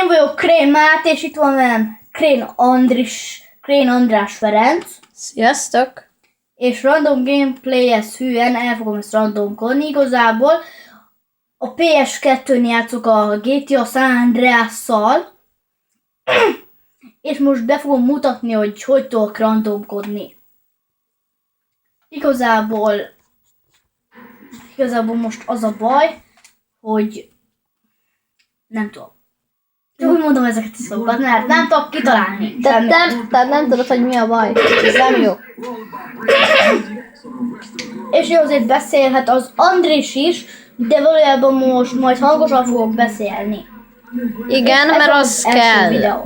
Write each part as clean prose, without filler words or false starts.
Én vagyok Krén Máté, és itt van velem Krén András Ferenc. Sziasztok! És random gameplay-hez hűen el fogom ezt randomkodni. Igazából a PS2-n játszok a GTA San Andreas-szal. És most be fogom mutatni, hogy tudok randomkodni. Igazából most az a baj, hogy nem tudom. Csak úgy mondom ezeket a szavakat, mert nem tudok kitalálni. Tehát nem tudod, hogy mi a baj. Ez nem jó. És jó, azért beszélhet az Andris is, de valójában most majd hangosan fogok beszélni. Igen, Ez mert az az első kell. videó.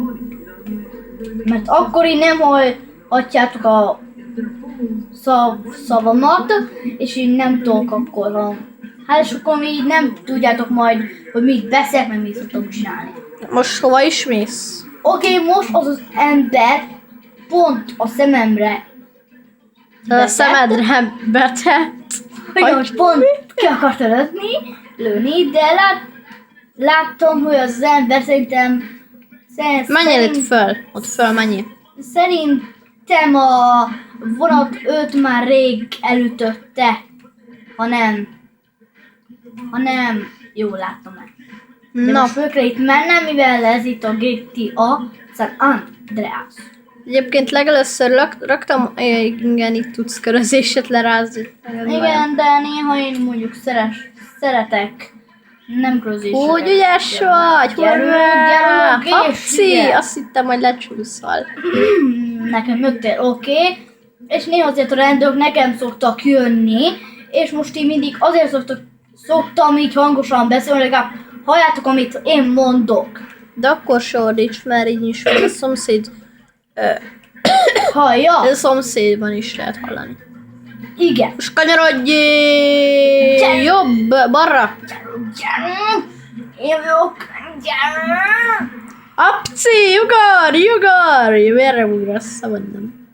Mert akkor így nem hallhatjátok a szavamat, és így nem tudok akkor hát és akkor így nem tudjátok majd, hogy mit beszélek, meg mit szoktok csinálni. Most hova is mész? Oké, most az ember pont a szememre A szemedre betett. hogy most pont ki akarta lőni, de láttam, hogy az ember szerintem Menjél itt föl. Ott föl menjél. Szerintem a vonat őt már rég elütötte, ha nem jól láttam el. De Na, most föl kell itt mennem, mivel ez itt a GTA San Andreas. egyébként legelőször raktam, igen, itt tudsz körözéset lerázni. Igen, de néha én mondjuk szeretek nem közéseket. Úgy ügyes vagy, Gyerünk, és Apci, ugye. azt hittem, hogy lecsúszol. Nekem jöttél, oké. És néha azért a rendőrök nekem szoktak jönni, és most így mindig azért szoktam így hangosan beszélni, legalább halljátok, amit én mondok. De akkor sordíts, mert így is van a szomszéd. Hallja? A szomszédban is lehet hallani. Igen. Most kanyarodj jobb, balra. Gyerünk! Én vagyok, gyerünk! Apci, ugorj! Merre ugrasz? Szabad nem.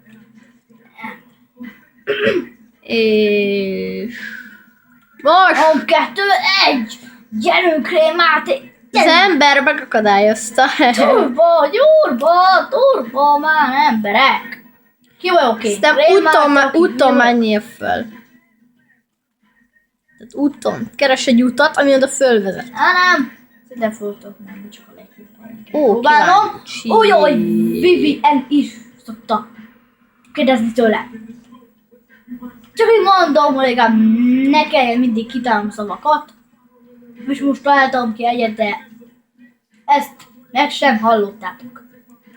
És... Most! 2, 1! Gyerünk, Krén Máté! Az ember megakadályozta. Turba, már emberek! Ki vagyok én? Aztán Krén Máté, aki úton mi menjél föl. Tehát úton. Keres egy utat, ami oda fölvezet. nem! Szerintem föltök menni, csak a legjobb helyenket. Ó, Próbálom. kíváncsi. Úgy, hogy Vivien is szokta kérdezni tőle. Csak így mondom, hogy legalább ne kelljen mindig kitalálnom szavakat. És most találtam ki egyet, de ezt meg sem hallottátok.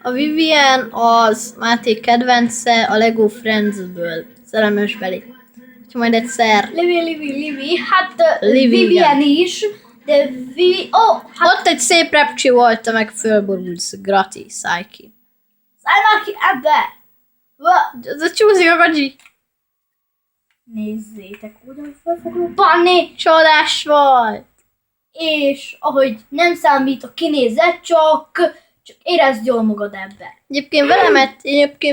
A Vivien az Máté kedvence a Lego Friends-ből. Szerelmesbeli. Ha majd egyszer... Livi, hát Livia. Vivien is, de hát Ott egy szép repcsi volt, meg fölborulsz. Grati, Szájki. szállj már ki ebbe! Ez a csúszik a kocsi. Nézzétek, ugyan fel fog robbanni! Csodás volt. És ahogy nem számít a kinézet, csak érezd jól magad ebbe. Egyébként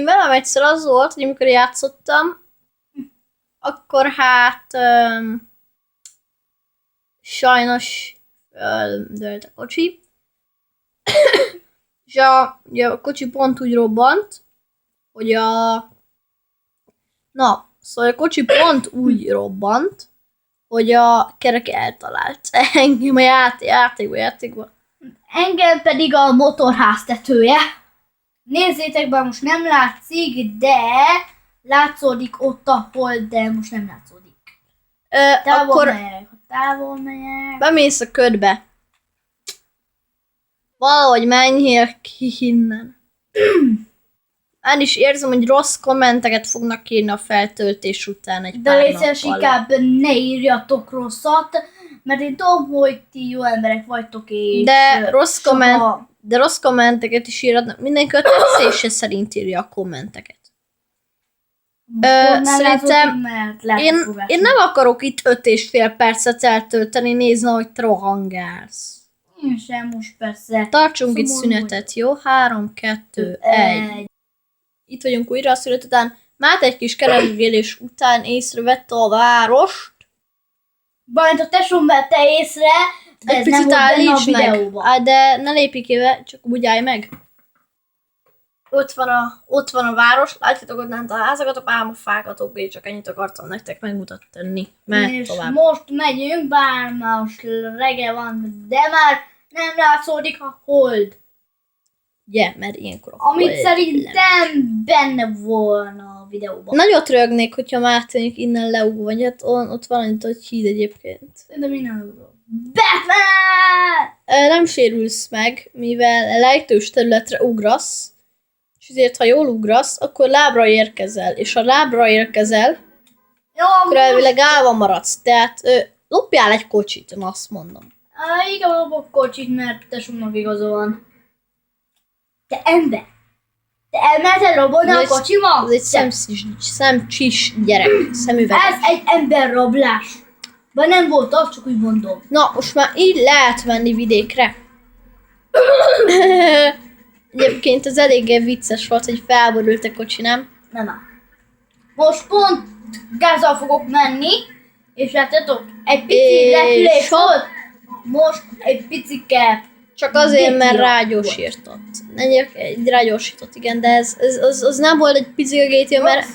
velem egyszer az volt, hogy amikor játszottam, akkor hát sajnos dőlt a kocsi. És a kocsi pont úgy robbant, hogy szóval a kocsi pont úgy robbant, hogy a kerek eltalált engem a játékba. Engem pedig a motorház tetője. Nézzétek be, most nem látszik, de látszódik ott, ahol, de most nem látszódik. Akkor Távol megyek. bemész a ködbe. Valahogy menjél ki innen. Én is érzem, hogy rossz kommenteket fognak írni a feltöltés után egy De pár létszés nappal. inkább ne írjatok rosszat, mert én tudom, hogy ti jó emberek vagytok, és De soha- rossz kommenteket is írhatnak. Mindenki a tetszése szerint írja a kommenteket. Most nem szerintem látszik, mert Én nem akarok itt 5,5 percet eltölteni, nézni, hogy te rohangálsz. Én sem most persze. Tartsunk itt Szomorú szünetet, jó? 3, 2, 1. Itt vagyunk újra a szünet után. Máté egy kis keresgélés után észrevette a várost. Bajnt a tesóm vette észre, De Egy ez nem picit volt benne a állíts meg. videóban. De ne lépj ki, csak úgy állj meg. Ott van a város, látjátok ott lent a házakat, a pálmafákat, oké, csak ennyit akartam nektek megmutatni. Mert És tovább. most megyünk, bár most reggel van, de már nem látszódik a hold. Ugye, mert ilyenkor a Amit hold szerintem benne volna a videóban. Nagyot rögnék, hogyha már átjönjük innen leugva, vagy hát ott van annyit, hogy híd egyébként. De minden Batman! Nem sérülsz meg, mivel lejtős területre ugrasz, és ezért, ha jól ugrasz, akkor lábra érkezel, és ha lábra érkezel, Jó, akkor elvileg állva maradsz. Tehát lopjál egy kocsit, én azt mondom. Inkább lopok kocsit, mert tesómnak igaza van. Te ember! Te elmeheted rabolni a Ez- kocsimat? Ez egy szemcsis gyerek, szemüveges. Ez egy emberrablás. Vagy nem volt az, csak úgy mondom. Na, most már így lehet menni vidékre. Egyébként ez eléggé vicces volt, hogy felborult a kocsi, nem? Nem áll. Most pont gázzal fogok menni, és látjátok, egy pici És repülés hopp. volt. Most egy picike. Csak azért, mert GTA rágyorsított. Egy rágyorsított, igen, de az nem volt egy pici a GTA, mert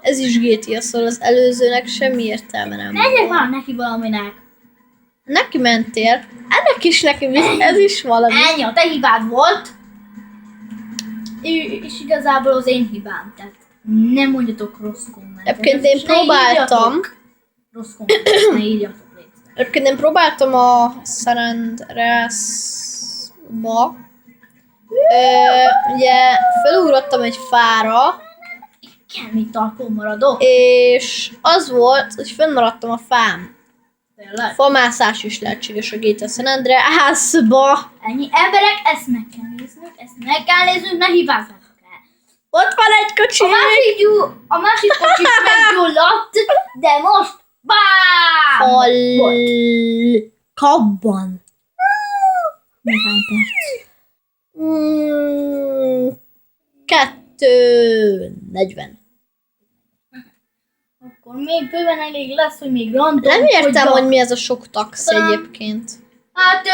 ez is GTA, szóval az előzőnek semmi értelme nem Menjek volt. már neki valaminek. Neki mentél, ennek is ez is valami. Ennyi, a te hibád volt. És igazából az én hibám, tehát nem mondjatok rossz kommentet. Egyébként én És ne próbáltam. írjatok Rossz kommentet, ne írjatok, légy szíves. Egyébként én próbáltam a San Andreas-ba. Ugye felugrottam egy fára, Kell még talpon maradok. és az volt, hogy fennmaradtam a fán. Tényleg. Famászás is lehetséges a GTA San Andreas-ba. Ennyi emberek, ezt meg kell néznünk, ne hibázzatok el. Ott van egy kocsi! A másik kocsi is meggyulladt, de most bám! Volt. Kabban. Néhány perc. 2:40. Akkor még bőven elég lesz, hogy még random. Nem értem, hogy hogy mi ez a sok taxi Talán- egyébként. Hát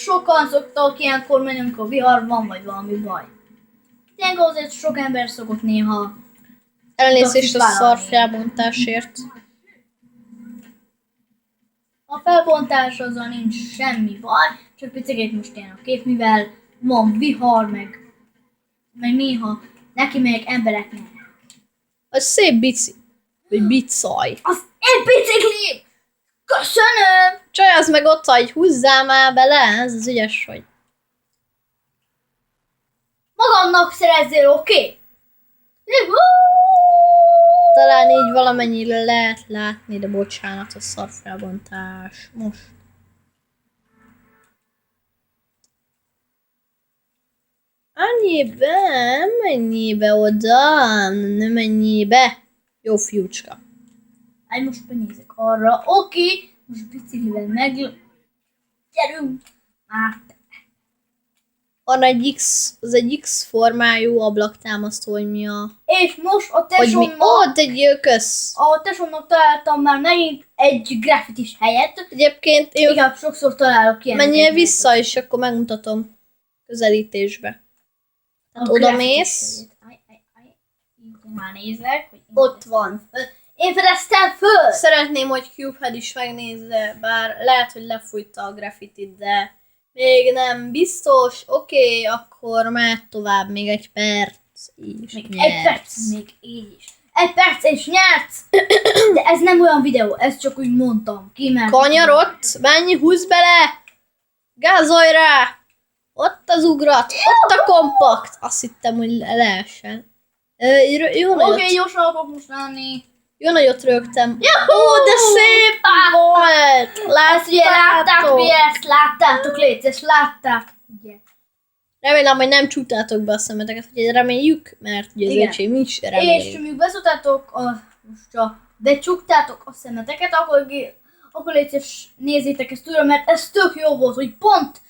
sokan szoktak ilyenkor menni, amikor vihar van, vagy valami baj. Ilyenkor azért sok ember szokott néha. Elnézést a Taxit szar vállalni. felbontásért. A felbontás azzal nincs semmi baj, csak picit most ilyen a kép, mivel van vihar, meg néha neki megyek embereknek. Az szép bici. Vagy bicaj. Az én biciklim! Köszönöm! Csaj, az meg ott, hogy húzzál már bele, ez az ügyes vagy. Magamnak szerezzél, oké? Talán így valamennyire lehet látni, de bocsánat, a szar felbontás. Most. Annyibe, mennyibe oda, nem mennyibe. Jó fiúcska. Hát most benézek arra, oké? Most biciklivel gyerünk! Hát, Van egy az egy X formájú ablaktámasztó, hogy mi a... és most a Hogy mi... tesómnak, Ott egy kösz. a tesómnak találtam már megint egy graffitis helyet. Egyébként én Igen, sokszor találok ilyen. menjél vissza, és akkor megmutatom közelítésbe. Tehát oda mész. Így már nézek, hogy ott van. Én fedeztem föl! Szeretném, hogy Cubehead is megnézze, bár lehet, hogy lefújta a graffitit, de még nem biztos. Oké, akkor mehet tovább, még egy perc is. Még nyersz. egy perc, még így is. Egy perc és nyersz! De ez nem olyan videó, ezt csak úgy mondtam ki, mert... Kanyarott, menj, húzz bele! Gázolj rá! Ott az ugrat, ott a kompakt! Azt hittem, hogy lehessen. Jó nagyot, Oké, gyorsan akarok most lenni. jó nagyot rögtem. Ó, de szép volt! Ezt ugye láttátok, ugye ezt láttátok, létszés, láttátok, ugye. Remélem, hogy nem csúttátok be a szemeteket, hogy reméljük, mert ugye az Igen. öcsém is És reméljük. míg beszóltátok, most csak becsuktátok a szemeteket, akkor létszés nézzétek ezt újra, mert ez tök jó volt, hogy pont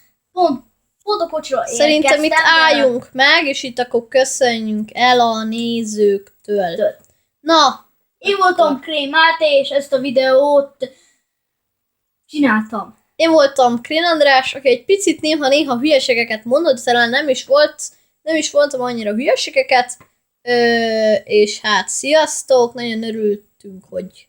a kocsira Szerintem itt érkeztem, de- álljunk meg, és itt akkor köszönjünk el a nézőktől. Től. Na, Én voltam Krém Máté, és ezt a videót csináltam. Én voltam Krén András, aki egy picit néha hülyeségeket mondott, talán nem is voltam annyira hülyeségeket, és hát sziasztok, nagyon örültünk, hogy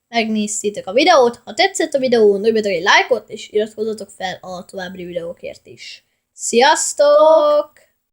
megnéztétek a videót. Ha tetszett a videó, nyomjatok egy lájkot, és iratkozzatok fel a további videókért is. Sziasztok!